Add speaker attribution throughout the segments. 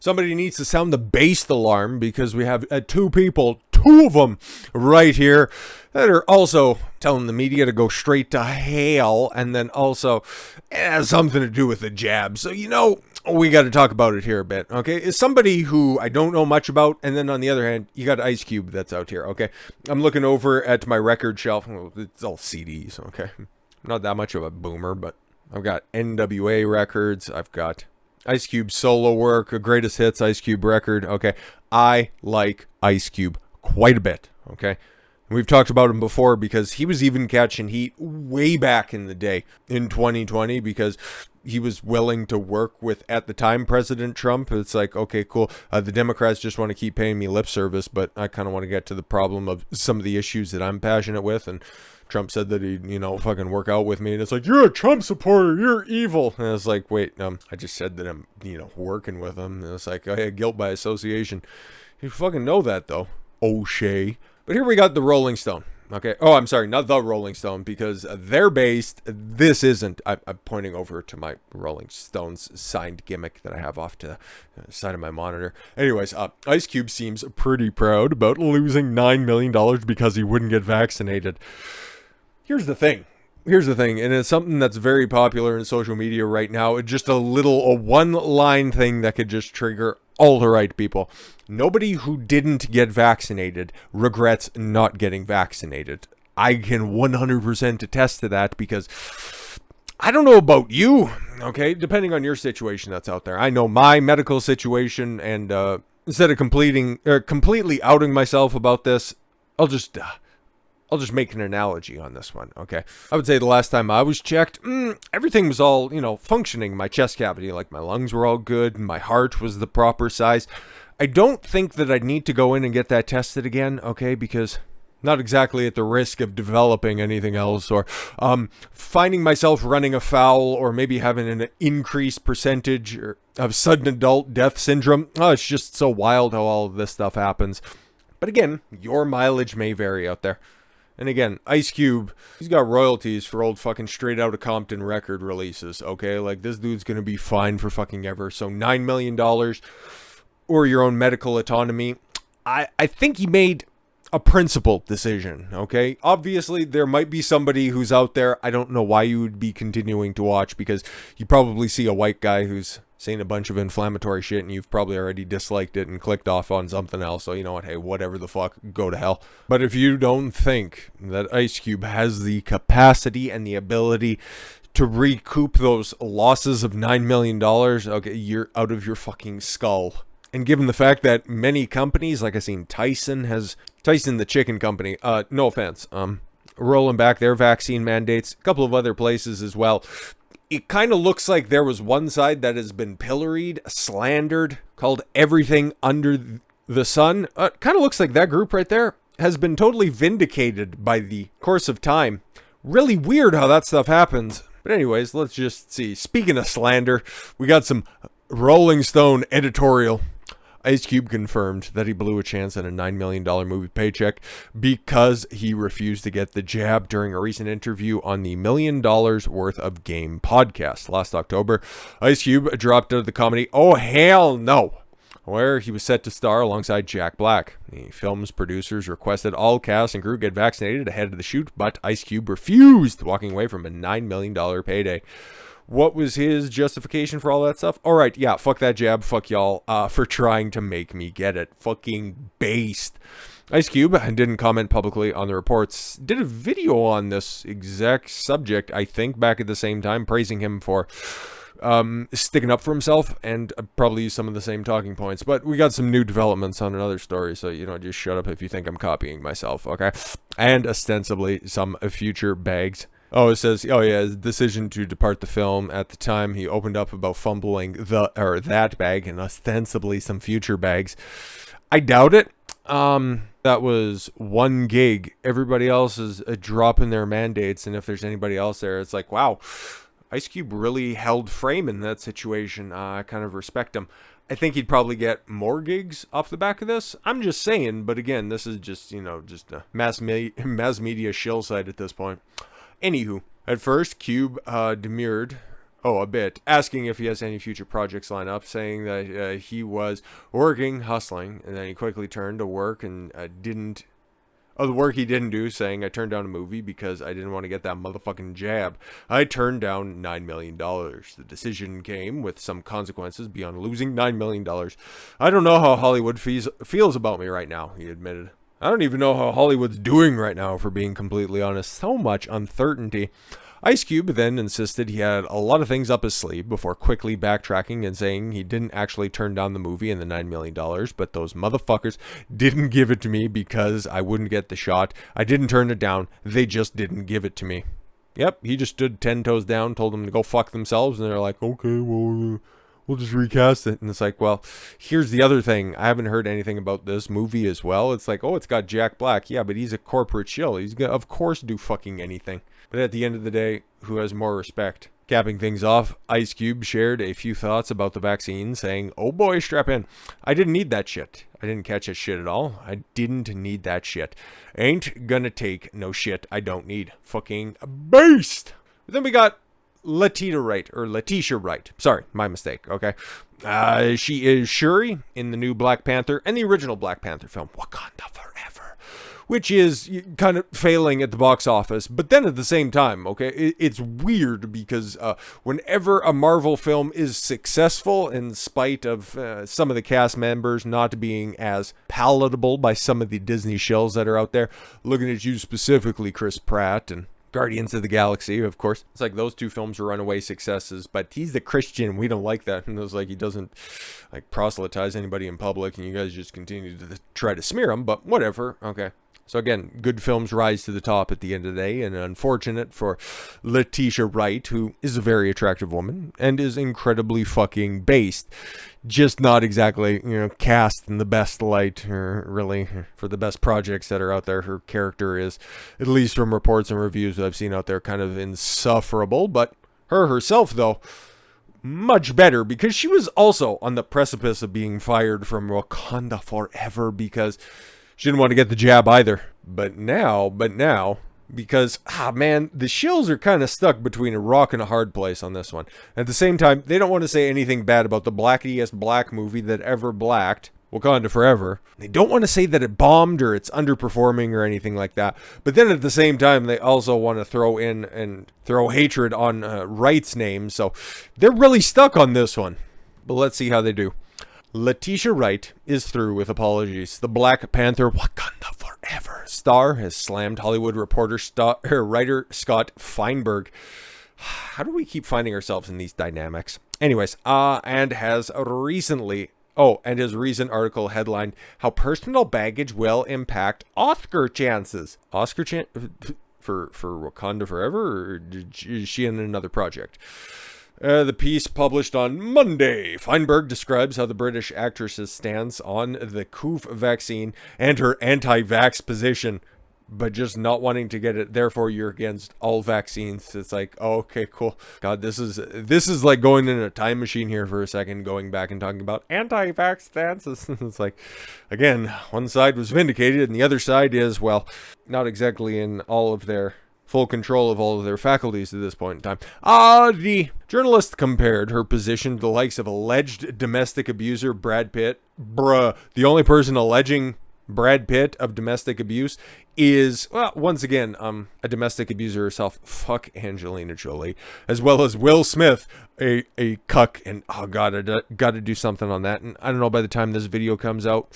Speaker 1: Somebody needs to sound the based alarm because we have two of them right here that are also telling the media to go straight to hell, and then also it has something to do with the jab. So, we got to talk about it here a bit, okay? It's somebody who I don't know much about, and then on the other hand, you got Ice Cube that's out here, okay? I'm looking over at my record shelf. It's all CDs, okay? I'm not that much of a boomer, but I've got NWA records. I've got Ice Cube solo work, a greatest hits Ice Cube record. Okay, I like Ice Cube quite a bit. Okay, and we've talked about him before because he was even catching heat way back in the day in 2020 because he was willing to work with, at the time, President Trump. It's like, okay, cool. The Democrats just want to keep paying me lip service, but I kind of want to get to the problem of some of the issues that I'm passionate with. And Trump said that he'd, fucking work out with me. And it's like, you're a Trump supporter. You're evil. And it's like, wait, I just said that I'm, working with him. And it's like, I had guilt by association. You fucking know that, though. O'Shea. But here we got the Rolling Stone. Okay. Oh, I'm sorry. Not the Rolling Stone, because they're based. This isn't. I'm pointing over to my Rolling Stones signed gimmick that I have off to the side of my monitor. Anyways, Ice Cube seems pretty proud about losing $9 million because he wouldn't get vaccinated. Here's the thing, and it's something that's very popular in social media right now. It's just a one-line thing that could just trigger all the right people. Nobody who didn't get vaccinated regrets not getting vaccinated. I can 100% attest to that because I don't know about you, okay? Depending on your situation that's out there. I know my medical situation, and instead of completely outing myself about this, I'll just make an analogy on this one, okay? I would say the last time I was checked, everything was all, functioning. My chest cavity, like my lungs were all good. My heart was the proper size. I don't think that I'd need to go in and get that tested again, okay? Because not exactly at the risk of developing anything else or finding myself running afoul or maybe having an increased percentage of sudden adult death syndrome. Oh, it's just so wild how all of this stuff happens. But again, your mileage may vary out there. And again, Ice Cube, he's got royalties for old fucking Straight Outta Compton record releases, okay? Like, this dude's gonna be fine for fucking ever. So $9 million or your own medical autonomy. I think he made a principled decision, okay? Obviously, there might be somebody who's out there. I don't know why you would be continuing to watch, because you probably see a white guy who's saying a bunch of inflammatory shit and you've probably already disliked it and clicked off on something else. So you know what? Hey, whatever the fuck, go to hell. But if you don't think that Ice Cube has the capacity and the ability to recoup those losses of $9 million, okay, you're out of your fucking skull. And given the fact that many companies, like I seen Tyson the chicken company, no offense, rolling back their vaccine mandates, a couple of other places as well. It kind of looks like there was one side that has been pilloried, slandered, called everything under the sun. Kind of looks like that group right there has been totally vindicated by the course of time. Really weird how that stuff happens. But anyways, let's just see. Speaking of slander, we got some Rolling Stone editorial. Ice Cube confirmed that he blew a chance at a $9 million movie paycheck because he refused to get the jab during a recent interview on the $1 Million Worth of Game podcast last October. Ice Cube dropped out of the comedy Oh Hell No, where he was set to star alongside Jack Black. The film's producers requested all cast and crew get vaccinated ahead of the shoot, but Ice Cube refused, walking away from a $9 million payday. What was his justification for all that stuff? All right, yeah, fuck that jab, fuck y'all for trying to make me get it. Fucking based. Ice Cube didn't comment publicly on the reports. Did a video on this exact subject, I think, back at the same time, praising him for sticking up for himself, and probably use some of the same talking points. But we got some new developments on another story, so, just shut up if you think I'm copying myself, okay? And ostensibly some future bags. Oh, it says, his decision to depart the film. At the time, he opened up about fumbling that bag and ostensibly some future bags. I doubt it. That was one gig. Everybody else is dropping their mandates, and if there's anybody else there, it's like, wow, Ice Cube really held frame in that situation. I kind of respect him. I think he'd probably get more gigs off the back of this. I'm just saying, but again, this is just, just a mass media shill site at this point. Anywho, at first, Cube demurred a bit, asking if he has any future projects lined up, saying that he was working, hustling, and then he quickly turned to work and didn't. Oh, the work he didn't do, saying, I turned down a movie because I didn't want to get that motherfucking jab. I turned down $9 million. The decision came with some consequences beyond losing $9 million. I don't know how Hollywood feels about me right now, he admitted. I don't even know how Hollywood's doing right now, for being completely honest. So much uncertainty. Ice Cube then insisted he had a lot of things up his sleeve before quickly backtracking and saying he didn't actually turn down the movie and the $9 million, but those motherfuckers didn't give it to me because I wouldn't get the shot. I didn't turn it down. They just didn't give it to me. Yep, he just stood 10 toes down, told them to go fuck themselves, and they're like, okay, well, we'll just recast it. And it's like, well, here's the other thing. I haven't heard anything about this movie as well. It's like, oh, it's got Jack Black. Yeah, but he's a corporate shill. He's going to, of course, do fucking anything. But at the end of the day, who has more respect? Capping things off, Ice Cube shared a few thoughts about the vaccine, saying, oh boy, strap in. I didn't need that shit. I didn't catch that shit at all. I didn't need that shit. Ain't gonna take no shit I don't need. Fucking beast! But then we got Letitia Wright. Sorry, my mistake, okay? She is Shuri in the new Black Panther and the original Black Panther film, Wakanda Forever, which is kind of failing at the box office. But then at the same time, okay, it's weird because whenever a Marvel film is successful, in spite of some of the cast members not being as palatable by some of the Disney shills that are out there, looking at you specifically, Chris Pratt, and Guardians of the Galaxy, of course. It's like those two films were runaway successes, but he's the Christian. We don't like that. And it was like he doesn't like proselytize anybody in public, and you guys just continue to try to smear him, but whatever. Okay. So again, good films rise to the top at the end of the day, and unfortunate for Letitia Wright, who is a very attractive woman and is incredibly fucking based. Just not exactly, cast in the best light, or really, for the best projects that are out there. Her character is, at least from reports and reviews that I've seen out there, kind of insufferable. But her herself, though, much better, because she was also on the precipice of being fired from Wakanda Forever because she didn't want to get the jab either. But now, because, man, the shills are kind of stuck between a rock and a hard place on this one. At the same time, they don't want to say anything bad about the blackiest black movie that ever blacked, Wakanda Forever. They don't want to say that it bombed or it's underperforming or anything like that. But then at the same time, they also want to throw in and throw hatred on Wright's name. So they're really stuck on this one. But let's see how they do. Letitia Wright is through with apologies. The Black Panther Wakanda Forever star has slammed Hollywood writer Scott Feinberg. How do we keep finding ourselves in these dynamics? Anyways, and his recent article headlined how personal baggage will impact Oscar chances. For Wakanda Forever, or is she in another project? The piece published on Monday. Feinberg describes how the British actress's stance on the COV vaccine and her anti-vax position, but just not wanting to get it. Therefore, you're against all vaccines. It's like, oh, okay, cool. God, this is like going in a time machine here for a second, going back and talking about anti-vax stances. It's like, again, one side was vindicated, and the other side is, well, not exactly in all of their full control of all of their faculties at this point in time. The journalist compared her position to the likes of alleged domestic abuser Brad Pitt. The only person alleging Brad Pitt of domestic abuse is, well, once again, a domestic abuser herself. Fuck Angelina Jolie. As well as Will Smith, a cuck. And, oh God, I gotta do something on that. And I don't know by the time this video comes out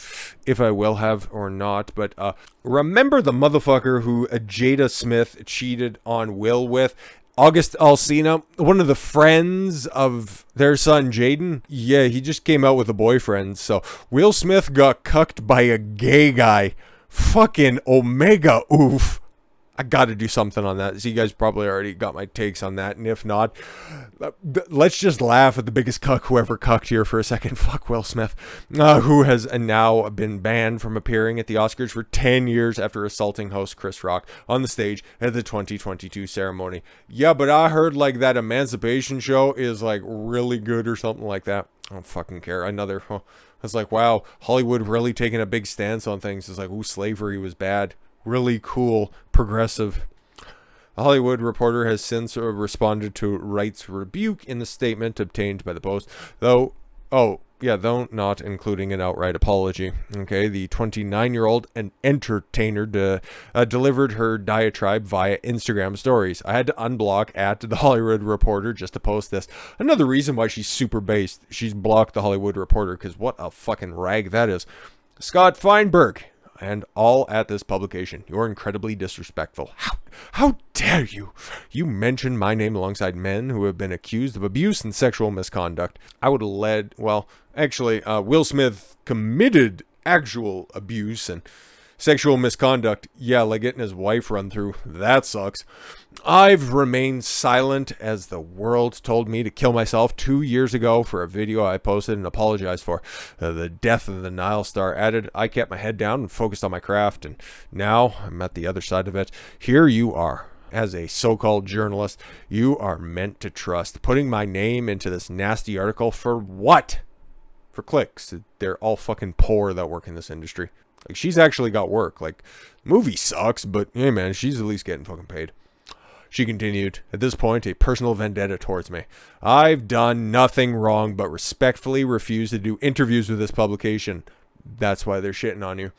Speaker 1: if I will have or not. But remember the motherfucker who Jada Smith cheated on Will with? August Alsina, one of the friends of their son Jaden. Yeah, he just came out with a boyfriend. So Will Smith got cucked by a gay guy. Fucking Omega oof. I gotta do something on that. So you guys probably already got my takes on that. And if not, let's just laugh at the biggest cuck who ever cucked here for a second. Fuck Will Smith, who has now been banned from appearing at the Oscars for 10 years after assaulting host Chris Rock on the stage at the 2022 ceremony. Yeah, but I heard like that Emancipation show is like really good or something like that. I don't fucking care. I was like, wow, Hollywood really taking a big stance on things. It's like, ooh, slavery was bad. Really cool, progressive. The Hollywood Reporter has since responded to Wright's rebuke in the statement obtained by the Post, though not including an outright apology. Okay, the 29-year-old and entertainer delivered her diatribe via Instagram stories. I had to unblock at the Hollywood Reporter just to post this. Another reason why she's super based. She's blocked the Hollywood Reporter because what a fucking rag that is. Scott Feinberg and all at this publication. You're incredibly disrespectful. How dare you? You mentioned my name alongside men who have been accused of abuse and sexual misconduct. I would have led, Will Smith committed actual abuse and sexual misconduct. Yeah, like getting his wife run through. That sucks. I've remained silent as the world told me to kill myself 2 years ago for a video I posted and apologized for. The death of the Nile Star added, I kept my head down and focused on my craft, and now I'm at the other side of it. Here you are. As a so-called journalist, you are meant to trust. Putting my name into this nasty article for what? For clicks. They're all fucking poor that work in this industry. Like, she's actually got work. Like, the movie sucks, but hey man, she's at least getting fucking paid. She continued, at this point, a personal vendetta towards me. I've done nothing wrong but respectfully refuse to do interviews with this publication. That's why they're shitting on you.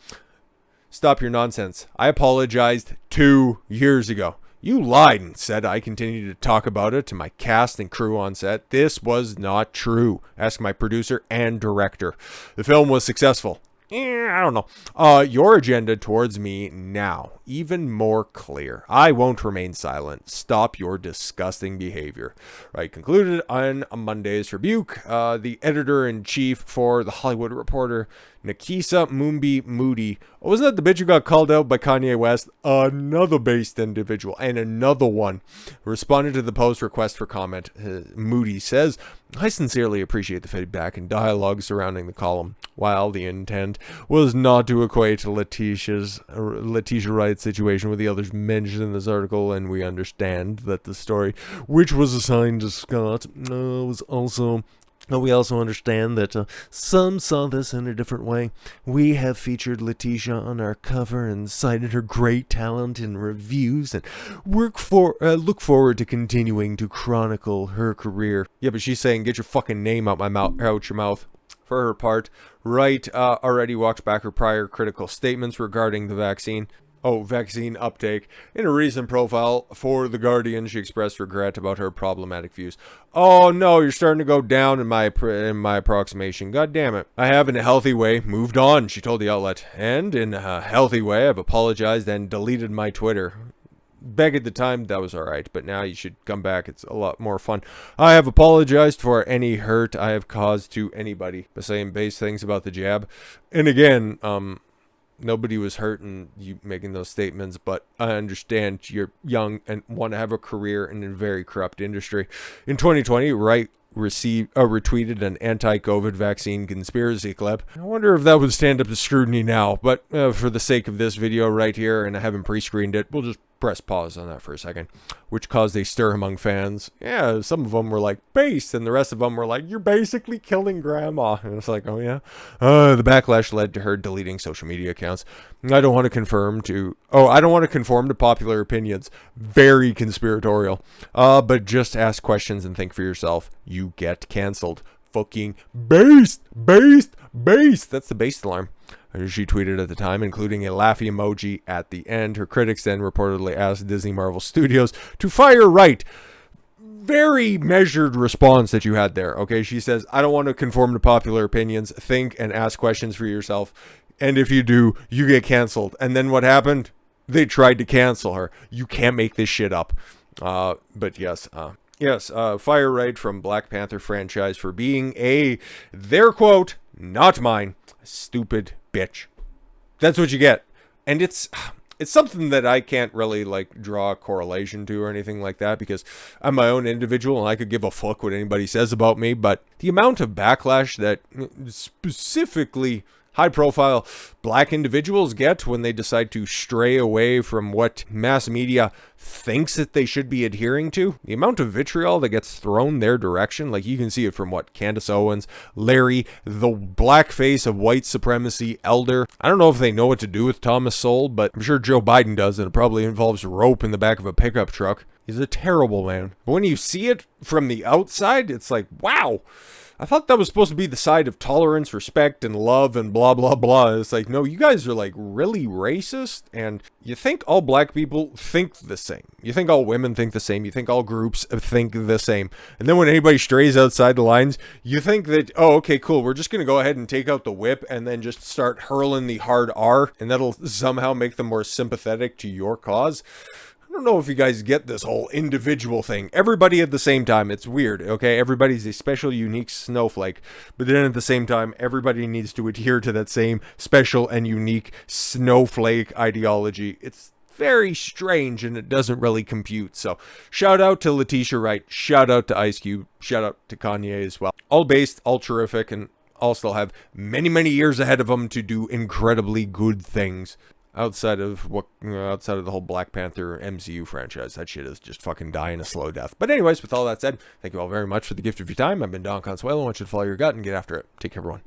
Speaker 1: Stop your nonsense. I apologized 2 years ago. You lied and said I continued to talk about it to my cast and crew on set. This was not true. Ask my producer and director. The film was successful. I don't know. Your agenda towards me now, even more clear. I won't remain silent. Stop your disgusting behavior. Right, concluded on Monday's rebuke. The editor-in-chief for The Hollywood Reporter, Nikisa Mumbi Moody. Wasn't that the bitch who got called out by Kanye West? Another based individual. And another one responded to the Post request for comment. Moody says, I sincerely appreciate the feedback and dialogue surrounding the column. While the intent was not to equate Letitia Wright's situation with the others mentioned in this article, and we understand that the story, which was assigned to Scott, was also... We also understand that some saw this in a different way. We have featured Letitia on our cover and cited her great talent in reviews and look forward to continuing to chronicle her career. Yeah, but she's saying, get your fucking name out your mouth. For her part, Wright already walked back her prior critical statements regarding the vaccine uptake. In a recent profile for The Guardian, she expressed regret about her problematic views. Oh no, you're starting to go down in my approximation. God damn it. I have, in a healthy way, moved on, she told the outlet. And in a healthy way, I've apologized and deleted my Twitter. Back at the time, that was alright, but now you should come back. It's a lot more fun. I have apologized for any hurt I have caused to anybody by saying base things about the jab. And again, nobody was hurt in you making those statements, but I understand you're young and want to have a career in a very corrupt industry. In 2020, Wright retweeted an anti-COVID vaccine conspiracy clip. I wonder if that would stand up to scrutiny now, but for the sake of this video right here, and I haven't pre-screened it, we'll just press pause on that for a second, which caused a stir among fans. Yeah, some of them were like, based, and the rest of them were like, you're basically killing grandma. And it's like, oh yeah? The backlash led to her deleting social media accounts. I don't want to conform to popular opinions. Very conspiratorial. But just ask questions and think for yourself. You get canceled. Fucking based. That's the based alarm. She tweeted at the time, including a laughy emoji at the end. Her critics then reportedly asked Disney Marvel Studios to fire Wright. Very measured response that you had there, okay? She says, I don't want to conform to popular opinions. Think and ask questions for yourself. And if you do, you get canceled. And then what happened? They tried to cancel her. You can't make this shit up. But yes, fire Wright from Black Panther franchise for being their quote, not mine, stupid bitch. That's what you get. And it's something that I can't really like draw a correlation to or anything like that, because I'm my own individual and I could give a fuck what anybody says about me. But the amount of backlash that specifically high profile black individuals get when they decide to stray away from what mass media thinks that they should be adhering to. The amount of vitriol that gets thrown their direction, like you can see it from what Candace Owens, Larry, the blackface of white supremacy elder. I don't know if they know what to do with Thomas Sowell, but I'm sure Joe Biden does, and it probably involves rope in the back of a pickup truck. He's a terrible man. But when you see it from the outside, it's like, wow, I thought that was supposed to be the side of tolerance, respect, and love, and blah, blah, blah. It's like, no, you guys are like really racist, and you think all black people think the same. You think all women think the same. You think all groups think the same. And then when anybody strays outside the lines, you think that, oh, okay, cool, we're just going to go ahead and take out the whip and then just start hurling the hard R, and that'll somehow make them more sympathetic to your cause. I don't know if you guys get this whole individual thing. Everybody at the same time. It's weird, okay? Everybody's a special, unique snowflake. But then at the same time, everybody needs to adhere to that same special and unique snowflake ideology. It's very strange, and it doesn't really compute. So shout out to Letitia Wright. Shout out to Ice Cube. Shout out to Kanye as well. All based, all terrific, and all still have many, many years ahead of them to do incredibly good things. Outside of the whole Black Panther MCU franchise. That shit is just fucking dying a slow death. But anyways, with all that said, thank you all very much for the gift of your time. I've been Don Consuelo. I want you to follow your gut and get after it. Take care, everyone.